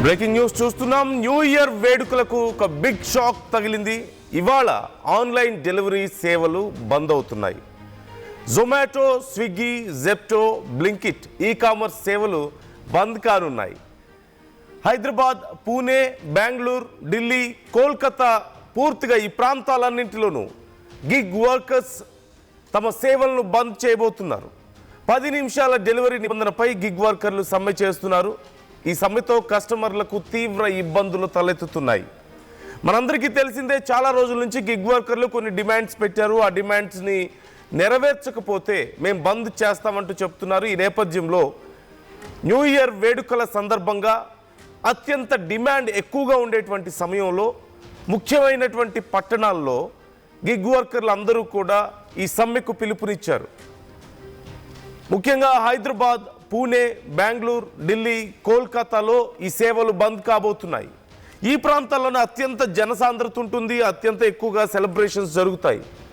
Breaking news చూస్తున్నాం. New year వేడుకలకు ఒక బిగ్ షాక్ తగిలింది. ఇవాళ ఆన్లైన్ డెలివరీ సేవలు బంద్ అవుతున్నాయి. Zomato, Swiggy, Zepto, Blinkit e commerce సేవలు బంద్ కానున్నాయి. హైదరాబాద్, పూణే, బెంగళూరు, ఢిల్లీ, కోల్కతా పూర్తిగా ఈ ప్రాంతాలన్నింటిలోనూ గిగ్ వర్కర్స్ తమ సేవలను బంద్ చేయబోతున్నారు. 10 నిమిషాల డెలివరీ నిబంధనపై గిగ్ వర్కర్లు సమ్మె చేస్తున్నారు. ఈ సమ్మెతో కస్టమర్లకు తీవ్ర ఇబ్బందులు తలెత్తుతున్నాయి. మనందరికీ తెలిసిందే, చాలా రోజుల నుంచి గిగ్ వర్కర్లు కొన్ని డిమాండ్స్ పెట్టారు. ఆ డిమాండ్స్ని నెరవేర్చకపోతే మేము బంద్ చేస్తామంటూ చెప్తున్నారు. ఈ నేపథ్యంలో న్యూ ఇయర్ వేడుకల సందర్భంగా అత్యంత డిమాండ్ ఎక్కువగా ఉండేటువంటి సమయంలో ముఖ్యమైనటువంటి పట్టణాల్లో గిగ్ వర్కర్లు అందరూ కూడా ఈ సమ్మెకు పిలుపునిచ్చారు. ముఖ్యంగా హైదరాబాద్, పూణే, బెంగళూరు, ఢిల్లీ, కోల్కతాలో ఈ సేవలు బంద్ కాబోతున్నాయి. ఈ ప్రాంతాల్లోనే అత్యంత జనసాంద్రత ఉంటుంది, అత్యంత ఎక్కువగా సెలబ్రేషన్స్ జరుగుతాయి.